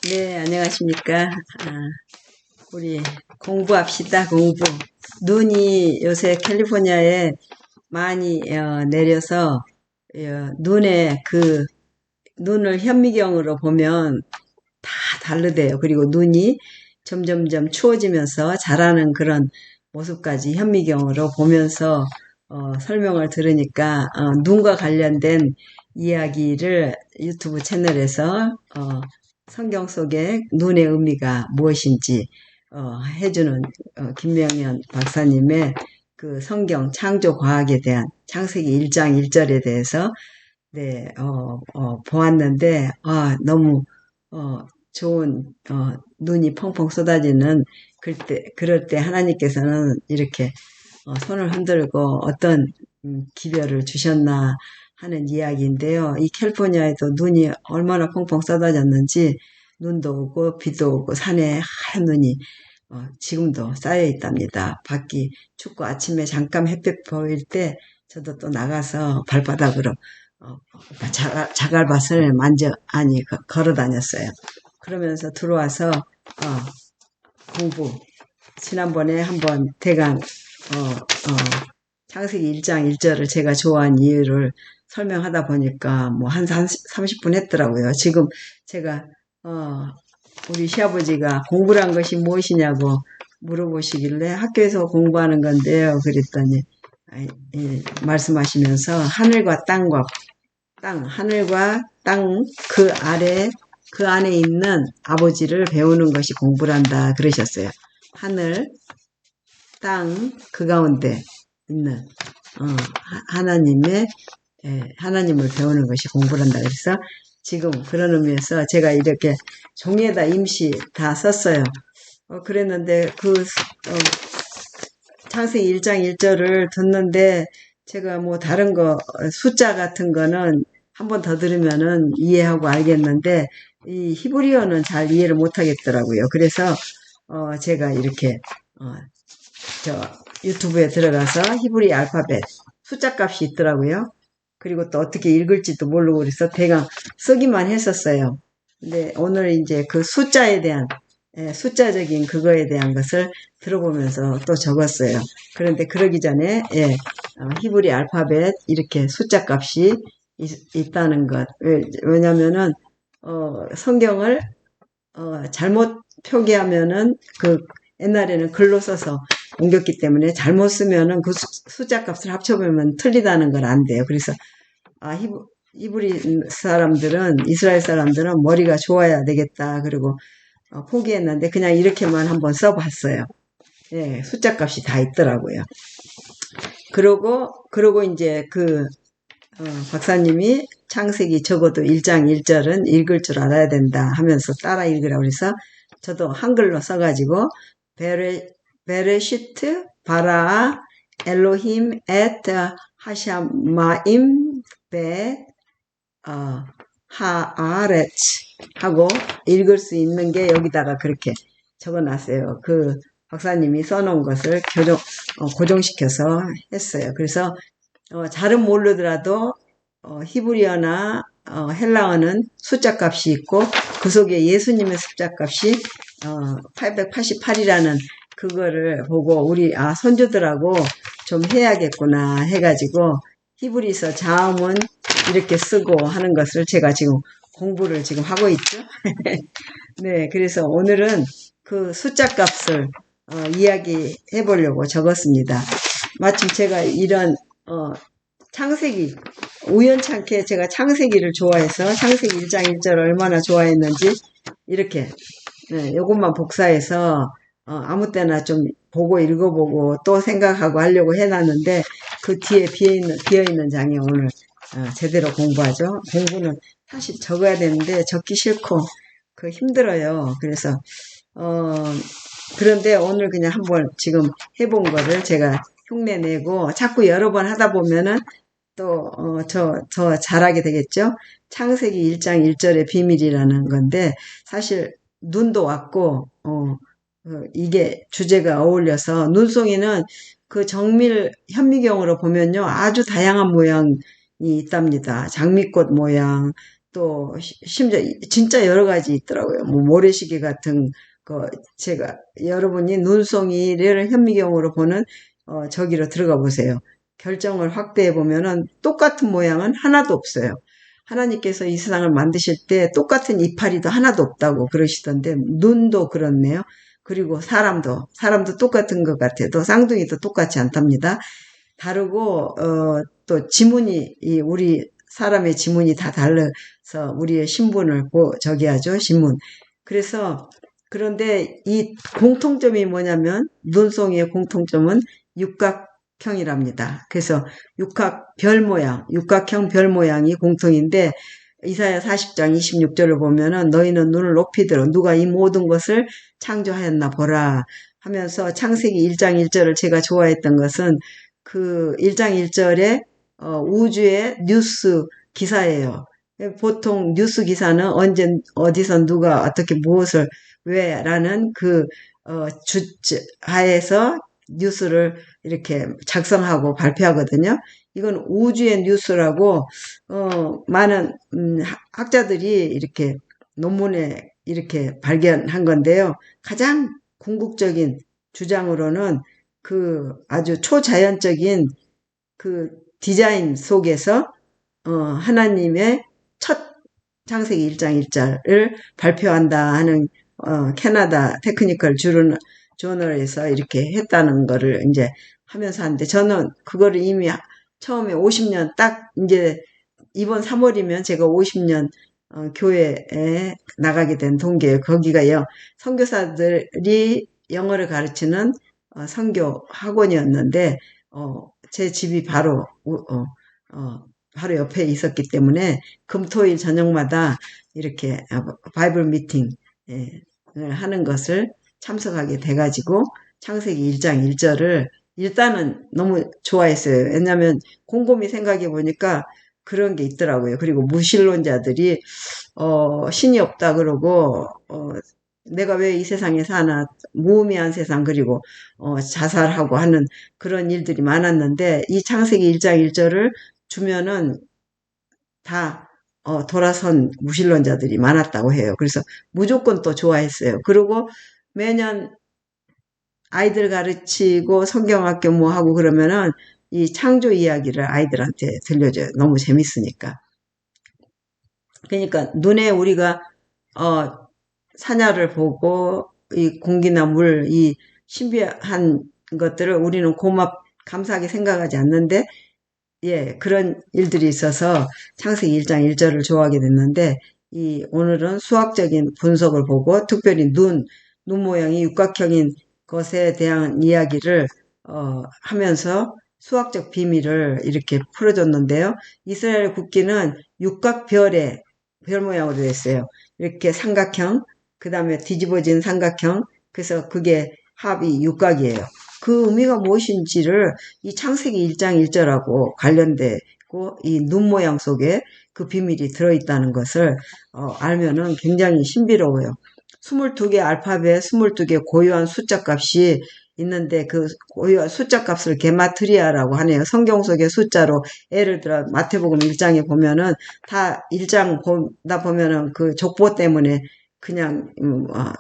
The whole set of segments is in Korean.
네, 안녕하십니까. 우리 공부합시다, 공부. 눈이 요새 캘리포니아에 많이 내려서 눈에 눈을 현미경으로 보면 다 다르대요. 그리고 눈이 점점점 추워지면서 자라는 그런 모습까지 현미경으로 보면서 설명을 들으니까 눈과 관련된 이야기를 유튜브 채널에서 성경 속에 눈의 의미가 무엇인지 해주는 김명현 박사님의 그 성경 창조 과학에 대한 창세기 1장 1절에 대해서 네, 보았는데 너무 좋은 눈이 펑펑 쏟아지는 그럴 때 하나님께서는 이렇게 손을 흔들고 어떤 기별을 주셨나 하는 이야기인데요. 이 캘리포니아에도 눈이 얼마나 펑펑 쏟아졌는지 눈도 오고 비도 오고 산에 하얀 눈이 지금도 쌓여 있답니다. 밖이 춥고 아침에 잠깐 햇볕 보일 때 저도 또 나가서 발바닥으로 자갈밭을 걸어 다녔어요. 그러면서 들어와서 공부 지난번에 한번 대강 창세기 1장 1절을 제가 좋아한 이유를 설명하다 보니까 뭐 한 30분 했더라고요. 지금 제가 우리 시아버지가 공부란 것이 무엇이냐고 물어보시길래 학교에서 공부하는 건데요. 그랬더니 말씀하시면서 하늘과 땅, 그 안에 있는 아버지를 배우는 것이 공부란다 그러셨어요. 하늘, 땅, 그 가운데 있는 하나님을 배우는 것이 공부란다. 그래서 지금 그런 의미에서 제가 이렇게 종이에다 임시 다 썼어요. 그랬는데 창세기 1장 1절을 듣는데 제가 뭐 다른 거 숫자 같은 거는 한 번 더 들으면은 이해하고 알겠는데 이 히브리어는 잘 이해를 못 하겠더라고요. 그래서 제가 이렇게 유튜브에 들어가서 히브리 알파벳 숫자 값이 있더라고요. 그리고 또 어떻게 읽을지도 모르고 그래서 대강 쓰기만 했었어요. 근데 오늘 이제 그 숫자에 대한 숫자적인 그거에 대한 것을 들어보면서 또 적었어요. 그런데 그러기 전에 히브리 알파벳 이렇게 숫자 값이 있다는 것. 왜냐면은 성경을 잘못 표기하면은 옛날에는 글로 써서 옮겼기 때문에 잘못 쓰면은 그 숫자 값을 합쳐보면 틀리다는 건 안 돼요. 그래서 히브리 사람들은 이스라엘 사람들은 머리가 좋아야 되겠다. 그리고 포기했는데 그냥 이렇게만 한번 써봤어요. 예, 숫자 값이 다 있더라고요. 그러고 이제 박사님이 창세기 적어도 1장 1절은 읽을 줄 알아야 된다 하면서 따라 읽으라고 그래서 저도 한글로 써가지고 베레시트 바라 엘로힘 엣 하샤마임 베 하아레츠 하고 읽을 수 있는 게 여기다가 그렇게 적어놨어요. 그 박사님이 써놓은 것을 고정시켜서 했어요. 그래서 잘은 모르더라도 히브리어나 헬라어는 숫자 값이 있고 그 속에 예수님의 숫자 값이 888이라는 그거를 보고 우리 선조들하고 좀 해야겠구나 해가지고 히브리서 자음은 이렇게 쓰고 하는 것을 제가 지금 공부를 지금 하고 있죠. 네, 그래서 오늘은 그 숫자 값을 이야기해 보려고 적었습니다. 마침 제가 이런 창세기 우연찮게 제가 창세기를 좋아해서 창세기 1장 1절 얼마나 좋아했는지 이렇게 요것만 복사해서 아무 때나 좀 보고 읽어보고 또 생각하고 하려고 해놨는데 그 뒤에 비어있는 장에 오늘 제대로 공부하죠. 공부는 사실 적어야 되는데 적기 싫고 힘들어요. 그래서 그런데 오늘 그냥 한번 지금 해본 거를 제가 흉내내고 자꾸 여러 번 하다 보면은 또 더 잘하게 되겠죠. 창세기 1장 1절의 비밀이라는 건데 사실 눈도 왔고 이게 주제가 어울려서 눈송이는 그 정밀 현미경으로 보면요 아주 다양한 모양이 있답니다. 장미꽃 모양, 또 심지어 진짜 여러 가지 있더라고요. 뭐 모래시계 같은 거 제가 여러분이 눈송이를 현미경으로 보는 저기로 들어가 보세요. 결정을 확대해 보면은 똑같은 모양은 하나도 없어요. 하나님께서 이 세상을 만드실 때 똑같은 이파리도 하나도 없다고 그러시던데 눈도 그렇네요. 그리고 사람도 똑같은 것 같아요. 또 쌍둥이도 똑같지 않답니다. 다르고 또 지문이 우리 사람의 지문이 다 달라서 우리의 신분을 저기 하죠. 신문. 그래서 그런데 이 공통점이 뭐냐면 눈송이의 공통점은 육각형이랍니다. 그래서 육각형 별 모양이 공통인데 이사야 40장 26절을 보면은 너희는 눈을 높이 들어 누가 이 모든 것을 창조하였나 보라 하면서 창세기 1장 1절을 제가 좋아했던 것은 그 1장 1절에 우주의 뉴스 기사예요. 보통 뉴스 기사는 언제 어디서 누가 어떻게 무엇을 왜라는 그 주하에서 뉴스를 이렇게 작성하고 발표하거든요. 이건 우주의 뉴스라고 많은 학자들이 이렇게 논문에 이렇게 발견한 건데요. 가장 궁극적인 주장으로는 그 아주 초자연적인 그 디자인 속에서 하나님의 첫 창세기 1장 1절을 발표한다 하는 캐나다 테크니컬 저널에서 이렇게 했다는 거를 이제 하면서 하는데 저는 그거를 이미 처음에 50년 딱 이제 이번 3월이면 제가 50년 교회에 나가게 된 동기예요. 거기가요. 선교사들이 영어를 가르치는 선교 학원이었는데 제 집이 바로 옆에 있었기 때문에 금토일 저녁마다 이렇게 바이블 미팅을 하는 것을 참석하게 돼가지고 창세기 1장 1절을 일단은 너무 좋아했어요. 왜냐하면 곰곰이 생각해 보니까 그런 게 있더라고요. 그리고 무신론자들이 신이 없다 그러고 내가 왜 이 세상에 사나 무의미한 세상 그리고 자살하고 하는 그런 일들이 많았는데 이 창세기 1장 1절을 주면은 다 돌아선 무신론자들이 많았다고 해요. 그래서 무조건 또 좋아했어요. 그리고 매년 아이들 가르치고 성경학교 뭐 하고 그러면은 이 창조 이야기를 아이들한테 들려줘요. 너무 재밌으니까. 그러니까 눈에 우리가 사냐를 보고 이 공기나 물, 이 신비한 것들을 우리는 감사하게 생각하지 않는데 예, 그런 일들이 있어서 창세기 1장 1절을 좋아하게 됐는데 오늘은 수학적인 분석을 보고 특별히 눈 모양이 육각형인 것에 대한 이야기를 하면서 수학적 비밀을 이렇게 풀어줬는데요. 이스라엘 국기는 육각별의 별 모양으로 됐어요. 이렇게 삼각형, 그 다음에 뒤집어진 삼각형, 그래서 그게 합이 육각이에요. 그 의미가 무엇인지를 이 창세기 1장 1절하고 관련되고 이 눈 모양 속에 그 비밀이 들어있다는 것을 알면은 굉장히 신비로워요. 22개 알파벳, 22개 고유한 숫자 값이 있는데 그 고유한 숫자 값을 게마트리아라고 하네요. 성경 속의 숫자로 예를 들어 마태복음 1장에 보면은 다 1장 보다 보면은 그 족보 때문에 그냥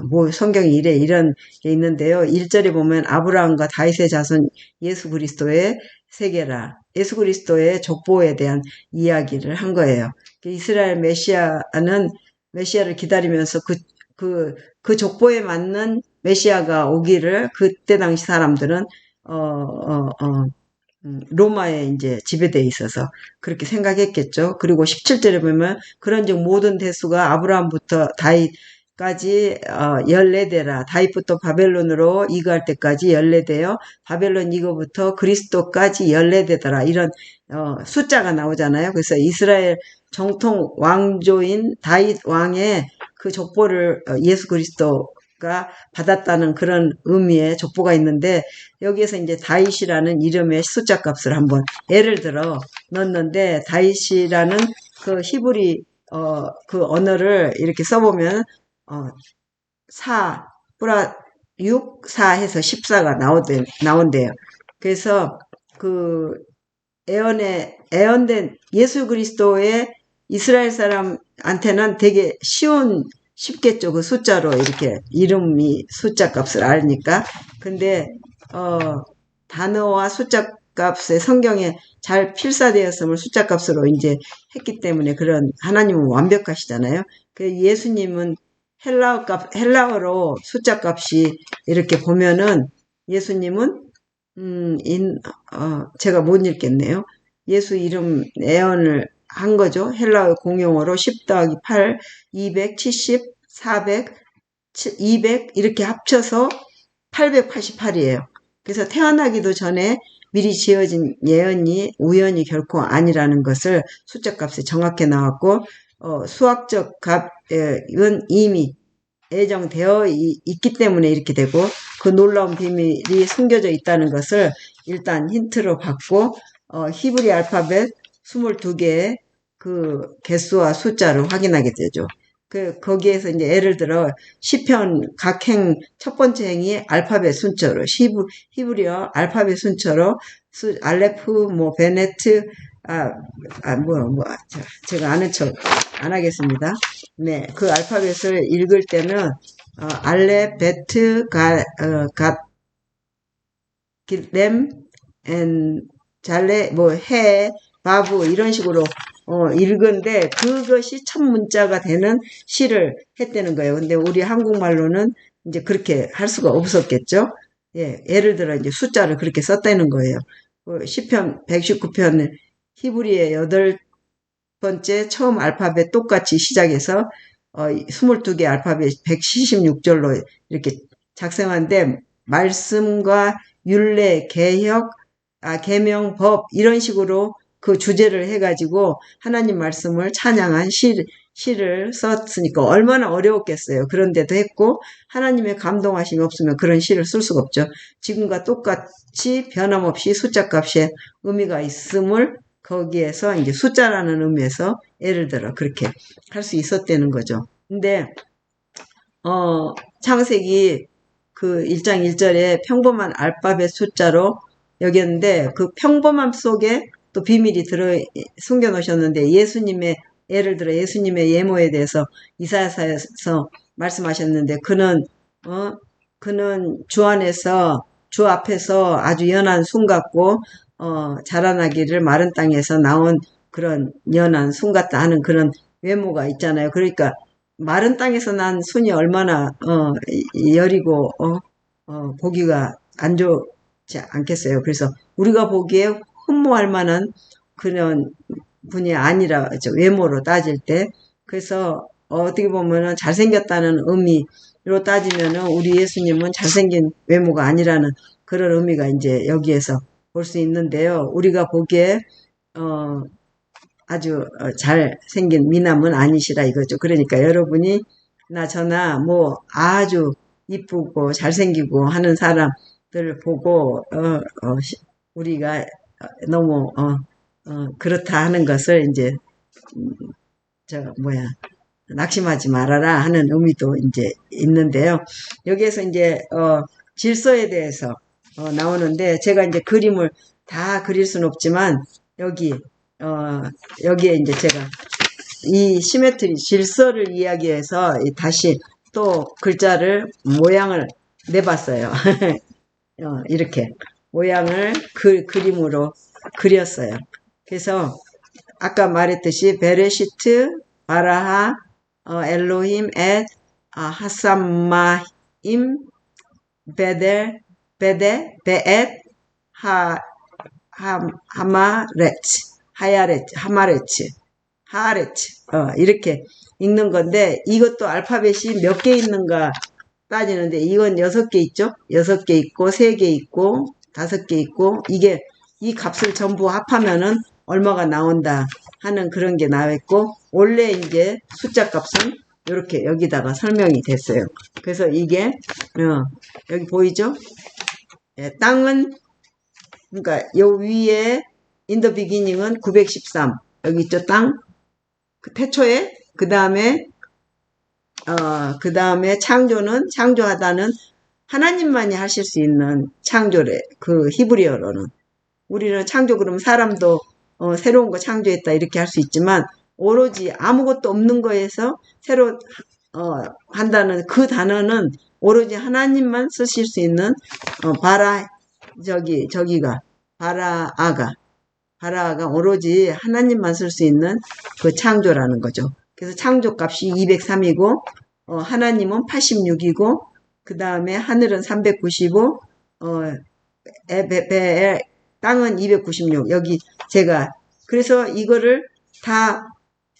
뭐 성경이 이런 게 있는데요. 1절에 보면 아브라함과 다윗의 자손 예수 그리스도의 세계라. 예수 그리스도의 족보에 대한 이야기를 한 거예요. 이스라엘 메시아를 기다리면서 그 족보에 맞는 메시아가 오기를 그때 당시 사람들은 로마에 이제 지배되어 있어서 그렇게 생각했겠죠. 그리고 17절에 보면 그런즉 모든 대수가 아브라함부터 다윗까지 14대라. 다윗부터 바벨론으로 이거할 때까지 14대요. 바벨론 이거부터 그리스도까지 14대더라. 이런 숫자가 나오잖아요. 그래서 이스라엘 정통 왕조인 다윗 왕의 그 족보를 예수 그리스도가 받았다는 그런 의미의 족보가 있는데 여기에서 이제 다윗이라는 이름의 숫자 값을 한번 예를 들어 넣었는데 다윗이라는 그 히브리 그 언어를 이렇게 써보면 4 플러스 6, 4 해서 14가 나온대요. 그래서 그 애언된 예수 그리스도의 이스라엘 사람한테는 되게 쉽겠죠. 그 숫자로 이렇게 이름이 숫자 값을 알니까. 근데, 단어와 숫자 값에 성경에 잘 필사되었음을 숫자 값으로 이제 했기 때문에 그런 하나님은 완벽하시잖아요. 그 예수님은 헬라어로 숫자 값이 이렇게 보면은 예수님은 제가 못 읽겠네요. 예수 이름 애언을 한 거죠. 헬라어 공용어로 10 더하기 8, 270, 400, 200 이렇게 합쳐서 888이에요. 그래서 태어나기도 전에 미리 지어진 예언이 우연이 결코 아니라는 것을 숫자 값에 정확히 나왔고, 수학적 값은 이미 예정되어 있기 때문에 이렇게 되고, 그 놀라운 비밀이 숨겨져 있다는 것을 일단 힌트로 받고, 히브리 알파벳 22개의 그 개수와 숫자를 확인하게 되죠. 거기에서 이제 예를 들어, 시편 각행 첫 번째 행이 알파벳 순서로, 히브리어 알파벳 순서로, 알레프, 베네트, 제가 아는 척 안 하겠습니다. 네, 그 알파벳을 읽을 때는, 알레, 베트, 램, 잘레, 해, 바브, 이런 식으로, 읽은데, 그것이 첫 문자가 되는 시를 했다는 거예요. 근데 우리 한국말로는 이제 그렇게 할 수가 없었겠죠? 예, 예를 들어 이제 숫자를 그렇게 썼다는 거예요. 시편 119편 히브리의 8번째 처음 알파벳 똑같이 시작해서, 22개 알파벳 176절로 이렇게 작성한데, 말씀과 율례, 개혁, 계명, 법 이런 식으로 그 주제를 해가지고 하나님 말씀을 찬양한 시를 썼으니까 얼마나 어려웠겠어요. 그런데도 했고, 하나님의 감동하심이 없으면 그런 시를 쓸 수가 없죠. 지금과 똑같이 변함없이 숫자 값에 의미가 있음을 거기에서 이제 숫자라는 의미에서 예를 들어 그렇게 할 수 있었다는 거죠. 근데 창세기 그 1장 1절에 평범한 알파벳 숫자로 여겼는데, 그 평범함 속에 또 비밀이 숨겨 놓으셨는데, 예를 들어 예수님의 예모에 대해서 이사야서에서 말씀하셨는데, 그는 주 안에서, 주 앞에서 아주 연한 순 같고, 자라나기를 마른 땅에서 나온 그런 연한 순 같다 하는 그런 외모가 있잖아요. 그러니까 마른 땅에서 난 순이 얼마나 여리고 보기가 안 좋지 않겠어요. 그래서 우리가 보기에 흠모할 만한 그런 분이 아니라 외모로 따질 때. 그래서 어떻게 보면은 잘생겼다는 의미로 따지면은 우리 예수님은 잘생긴 외모가 아니라는 그런 의미가 이제 여기에서 볼 수 있는데요. 우리가 보기에 아주 잘생긴 미남은 아니시라 이거죠. 그러니까 여러분이 저나 아주 이쁘고 잘생기고 하는 사람들 보고 우리가 너무 그렇다 하는 것을 이제 낙심하지 말아라 하는 의미도 이제 있는데요. 여기에서 이제 질서에 대해서 나오는데, 제가 이제 그림을 다 그릴 수는 없지만 여기에 이제 제가 이 시메트리 질서를 이야기해서 다시 또 글자를 모양을 내봤어요. 이렇게 모양을 그림으로 그렸어요. 그래서 아까 말했듯이 베레시트, 바라하, 엘로힘, 하삼마임, 베데, 베엣, 하마레츠, 이렇게 읽는 건데, 이것도 알파벳이 몇 개 있는가 따지는데, 이건 6개 있죠? 6개 있고, 3개 있고, 5개 있고, 이 값을 전부 합하면은 얼마가 나온다 하는 그런 게 나와있고, 원래 이제 숫자 값은 이렇게 여기다가 설명이 됐어요. 그래서 이게, 여기 보이죠? 예, 땅은, 그러니까 요 위에 in the beginning은 913. 여기 있죠, 땅? 그 태초에, 그 다음에 창조하다는 하나님만이 하실 수 있는 창조래. 그 히브리어로는. 우리는 창조 그러면 사람도 새로운 거 창조했다 이렇게 할 수 있지만, 오로지 아무것도 없는 거에서 새로 한다는 그 단어는 오로지 하나님만 쓰실 수 있는 바라아가 오로지 하나님만 쓸 수 있는 그 창조라는 거죠. 그래서 창조 값이 203이고 하나님은 86이고 그 다음에 하늘은 395, 땅은 296. 여기 제가 그래서 이거를 다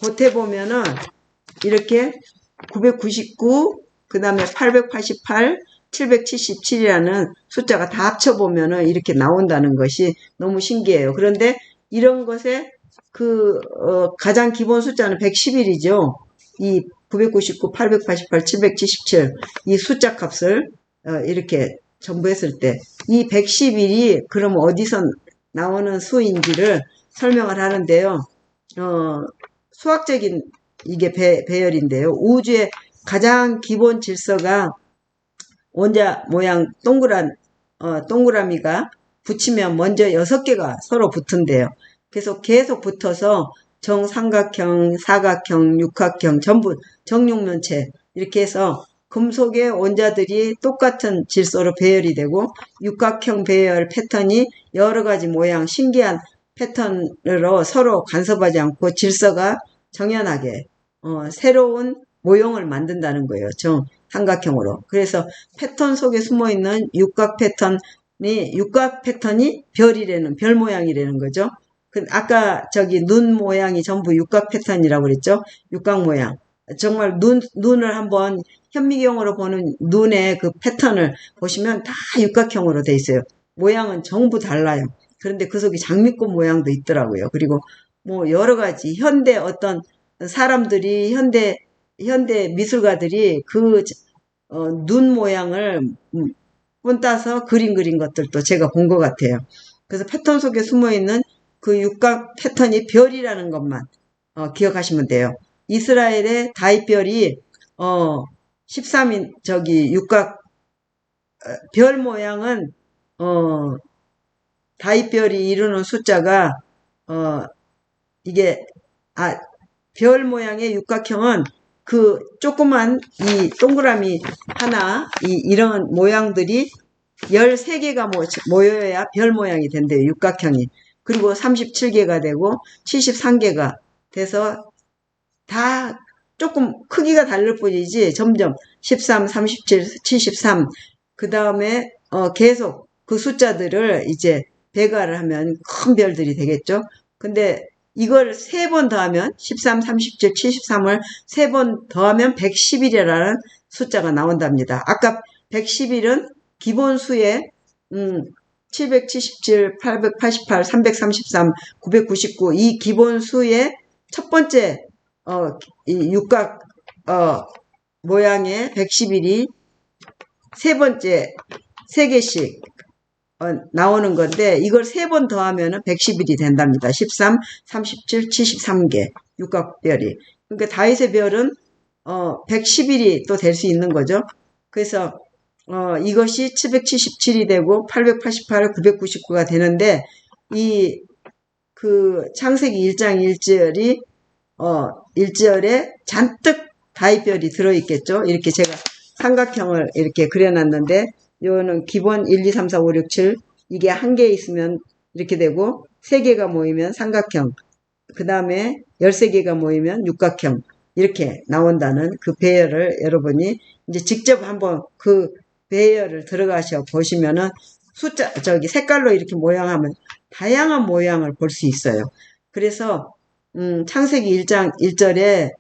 보태보면은 이렇게 999, 그 다음에 888, 777이라는 숫자가 다 합쳐보면은 이렇게 나온다는 것이 너무 신기해요. 그런데 이런 것에 가장 기본 숫자는 110일이죠. 이 999, 888, 777, 이 숫자 값을, 이렇게 전부 했을 때, 이 110일이 그럼 어디서 나오는 수인지를 설명을 하는데요. 수학적인 이게 배열인데요. 우주의 가장 기본 질서가 원자 모양 동그라미가 붙이면 먼저 6개가 서로 붙은대요. 그래서 계속 붙어서 정삼각형, 사각형, 육각형 전부 정육면체 이렇게 해서 금속의 원자들이 똑같은 질서로 배열이 되고 육각형 배열 패턴이 여러 가지 모양 신기한 패턴으로 서로 간섭하지 않고 질서가 정연하게 새로운 모형을 만든다는 거예요. 삼각형으로. 그래서 패턴 속에 숨어있는 육각 패턴이 별 모양이라는 거죠. 아까 눈 모양이 전부 육각 패턴이라고 그랬죠. 육각 모양. 정말 눈을 한번 현미경으로 보는 눈의 그 패턴을 보시면 다 육각형으로 돼 있어요. 모양은 전부 달라요. 그런데 그 속에 장미꽃 모양도 있더라고요. 그리고 뭐 여러 가지 현대 어떤 사람들이 현대 미술가들이 눈 모양을 본따서 그린 것들도 제가 본 것 같아요. 그래서 패턴 속에 숨어있는 그 육각 패턴이 별이라는 것만 기억하시면 돼요. 이스라엘의 다윗별이 13인 육각 별 모양은 다윗별이 이루는 숫자가 이게 별 모양의 육각형은 그 조그만 이 동그라미 하나 이런 모양들이 13개가 모여야 별 모양이 된대요. 육각형이. 그리고 37개가 되고 73개가 돼서 다 조금 크기가 다를 뿐이지 점점 13, 37, 73 그 다음에 계속 그 숫자들을 이제 배가를 하면 큰 별들이 되겠죠. 근데 이걸 3번 더하면 13, 37, 73을 3번 더하면 110이라는 숫자가 나온답니다. 아까 110일은 기본수에 777, 888, 333, 999 이 기본수의 첫 번째 이 육각 모양의 110일이 세 번째 3개씩 나오는 건데 이걸 3번 더하면 110일이 된답니다. 13, 37, 73개 육각별이. 그러니까 다윗의 별은 110일이 또 될 수 있는 거죠. 그래서 이것이 777이 되고 888, 999가 되는데 그 창세기 1장 1절이 1절에 잔뜩 다윗별이 들어있겠죠. 이렇게 제가 삼각형을 이렇게 그려놨는데 이거는 기본 1, 2, 3, 4, 5, 6, 7 이게 한 개 있으면 이렇게 되고 3개가 모이면 삼각형 그 다음에 13개가 모이면 육각형 이렇게 나온다는 그 배열을 여러분이 이제 직접 한번 그 배열을 들어가셔 보시면은 색깔로 이렇게 모양하면 다양한 모양을 볼 수 있어요. 그래서 창세기 1장 1절에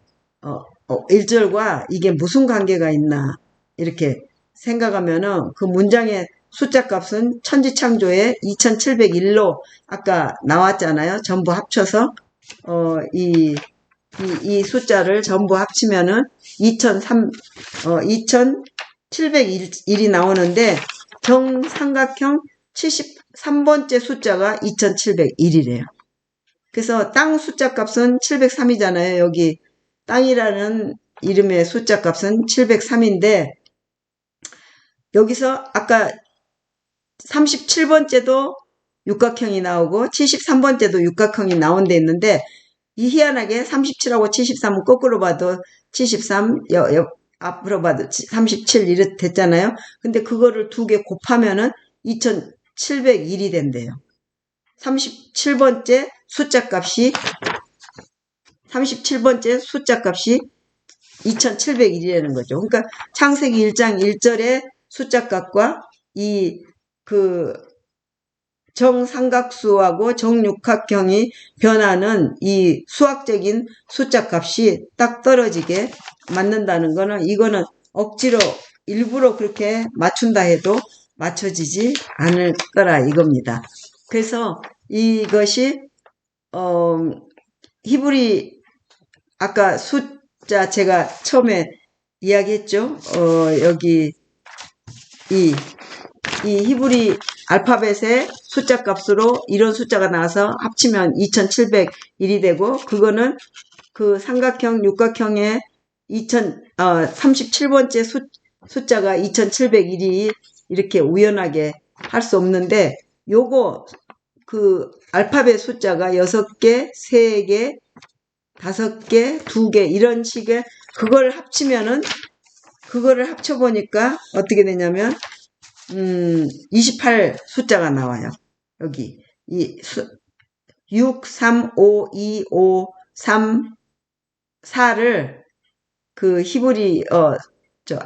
1절과 이게 무슨 관계가 있나 이렇게 생각하면은 그 문장의 숫자 값은 천지창조에 2701로 아까 나왔잖아요. 전부 합쳐서 이 숫자를 전부 합치면은 2701이 나오는데 정삼각형 73번째 숫자가 2701이래요. 그래서 땅 숫자 값은 703이잖아요. 여기 땅이라는 이름의 숫자 값은 703인데 여기서 아까 37번째도 육각형이 나오고 73번째도 육각형이 나온 데 있는데 이 희한하게 37하고 73은 거꾸로 봐도 73, 앞으로 봐도 37 이렇게 됐잖아요. 근데 그거를 두 개 곱하면은 2701이 된대요. 37번째 숫자 값이 27번째 숫자 값이 2701이라는 거죠. 그러니까 창세기 1장 1절의 숫자 값과 그 정삼각수하고 정육각형이 변하는 이 수학적인 숫자 값이 딱 떨어지게 맞는다는 거는, 이거는 억지로 일부러 그렇게 맞춘다 해도 맞춰지지 않을 거라 이겁니다. 그래서 이것이 히브리 아까 숫자 제가 처음에 이야기했죠. 여기 이 히브리 알파벳의 숫자 값으로 이런 숫자가 나와서 합치면 2701이 되고, 그거는 그 삼각형, 육각형의 37번째 숫자가 2701이 이렇게 우연하게 할 수 없는데, 요거 그 알파벳 숫자가 6개, 3개, 5개, 2개 이런 식의 그걸 합쳐보니까 어떻게 되냐면 28 숫자가 나와요. 여기 6, 3, 5, 2, 5, 3, 4를 그 히브리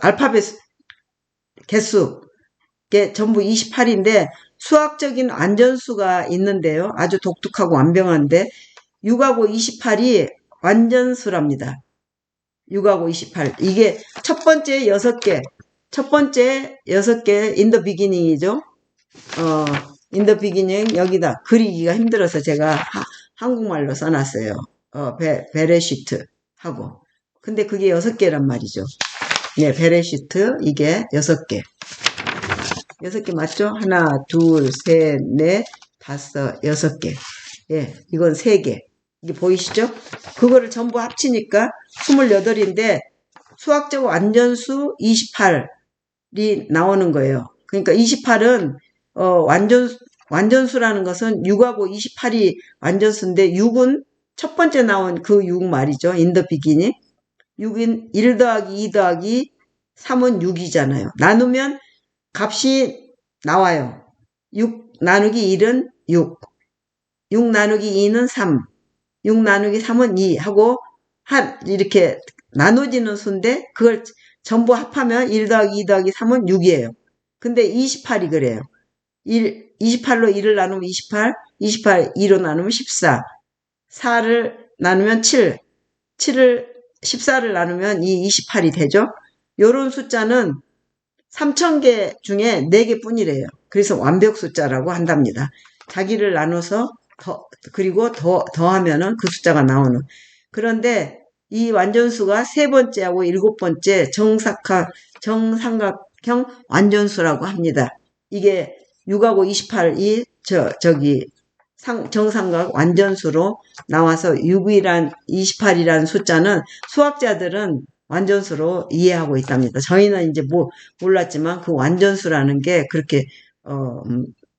알파벳 개수게 전부 28인데 수학적인 완전수가 있는데요. 아주 독특하고 완벽한데 6하고 28이 완전수랍니다. 6하고 28. 이게 첫 번째 6개 in the beginning이죠. in the beginning 여기다 그리기가 힘들어서 제가 한국말로 써놨어요. 베레시트 하고. 근데 그게 6개란 말이죠. 네, 베레시트 이게 6개. 6개 맞죠? 하나, 둘, 셋, 넷, 다섯, 6개. 예, 이건 3개. 이게 보이시죠? 그거를 전부 합치니까 28인데 수학적 완전수 28이 나오는 거예요. 그러니까 28은 완전수라는 것은 6하고 28이 완전수인데 6은 첫 번째 나온 그 6 말이죠. in the beginning. 6인 1 더하기 2 더하기 3은 6이잖아요. 나누면 값이 나와요. 6 나누기 1은 6. 6 나누기 2는 3. 6 나누기 3은 2 하고 이렇게 나눠지는 수인데 그걸 전부 합하면 1 더하기 2 더하기 3은 6이에요. 근데 28이 그래요. 28로 1을 나누면 28, 28 2로 나누면 14, 4를 나누면 7, 14를 나누면 이 28이 되죠. 요런 숫자는 3000개 중에 4개 뿐이래요. 그래서 완벽 숫자라고 한답니다. 자기를 나눠서 그리고 더하면은 그 숫자가 나오는. 그런데 이 완전수가 3번째하고 7번째 정삼각형 완전수라고 합니다. 이게 6하고 28이 정삼각 완전수로 나와서 6이란 28이라는 숫자는 수학자들은 완전수로 이해하고 있답니다. 저희는 이제 몰랐지만 그 완전수라는 게 그렇게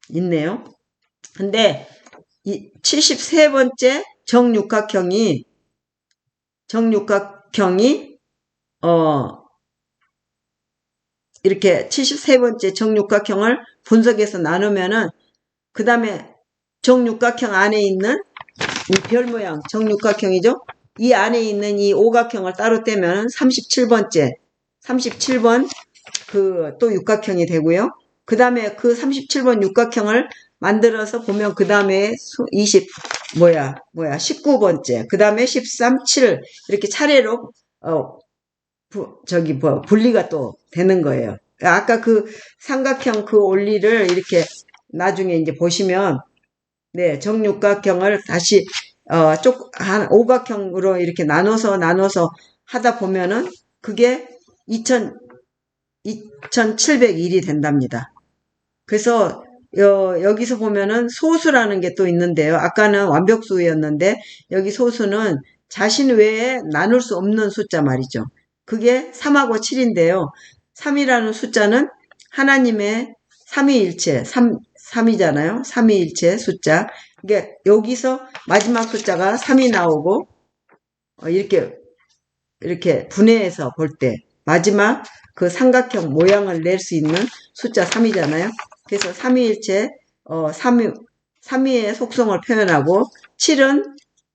있네요. 근데 이 73번째 정육각형이 이렇게 73번째 정육각형을 분석해서 나누면은 그 다음에 정육각형 안에 있는 이 별 모양 정육각형이죠. 이 안에 있는 이 오각형을 따로 떼면 37번 또 육각형이 되고요. 그 다음에 그 37번 육각형을 만들어서 보면 그 다음에 19번째, 그 다음에 13, 7 이렇게 차례로 분리가 또 되는 거예요. 아까 그 삼각형 그 원리를 이렇게 나중에 이제 보시면, 네, 정육각형을 다시 오각형으로 이렇게 나눠서 하다 보면은 그게 2701이 된답니다. 그래서 여기서 보면은 소수라는 게 또 있는데요. 아까는 완벽수였는데 여기 소수는 자신 외에 나눌 수 없는 숫자 말이죠. 그게 3하고 7인데요. 3이라는 숫자는 하나님의 삼위일체, 3이잖아요. 삼위일체 숫자. 이게 여기서 마지막 숫자가 3이 나오고 이렇게 분해해서 볼 때 마지막 그 삼각형 모양을 낼 수 있는 숫자 3이잖아요. 그래서 삼위일체 3위의 속성을 표현하고 7은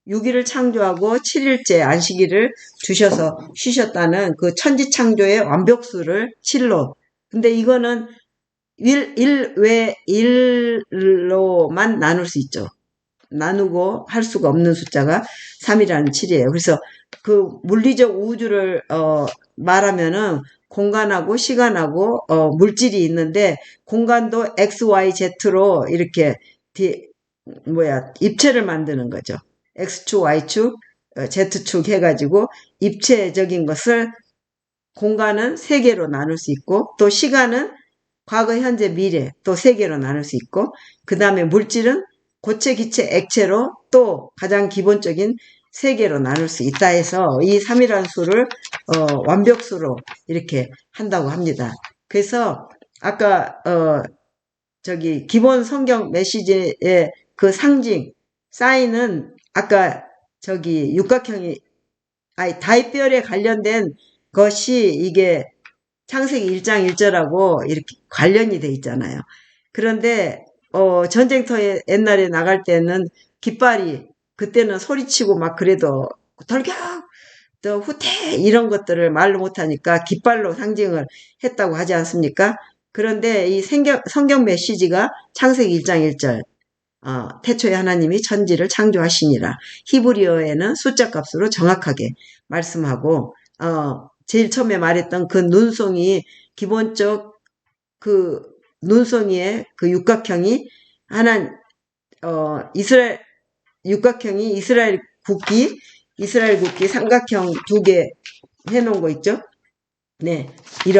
6일을 창조하고 7일째 안식일을 주셔서 쉬셨다는 그 천지창조의 완벽수를 7로. 근데 이거는 1 외 1로만 나눌 수 있죠. 나누고 할 수가 없는 숫자가 3이라는 7이에요. 그래서 그 물리적 우주를 말하면은 공간하고 시간하고 물질이 있는데 공간도 x, y, z로 이렇게 입체를 만드는 거죠. x축, y축, z축 해가지고 입체적인 것을 공간은 3개로 나눌 수 있고 또 시간은 과거, 현재, 미래 또 3개로 나눌 수 있고 그 다음에 물질은 고체, 기체, 액체로 또 가장 기본적인 3개로 나눌 수 있다 해서 이 3이라는 수를 완벽수로 이렇게 한다고 합니다. 그래서 아까 기본 성경 메시지의 그 상징 사인은 아까 육각형이 다윗별에 관련된 것이 이게 창세기 1장 1절하고 이렇게 관련이 돼 있잖아요. 그런데 전쟁터에 옛날에 나갈 때는 깃발이 그때는 소리치고 막 그래도 돌격 또 후퇴 이런 것들을 말로 못하니까 깃발로 상징을 했다고 하지 않습니까? 그런데 이 성경 메시지가 창세기 1장 1절 태초에 하나님이 천지를 창조하시니라. 히브리어에는 숫자 값으로 정확하게 말씀하고 제일 처음에 말했던 그 눈송이 기본적 그 눈송이의 그 육각형이 이스라엘 육각형이 이스라엘 국기 삼각형 2개 해놓은 거 있죠? 네.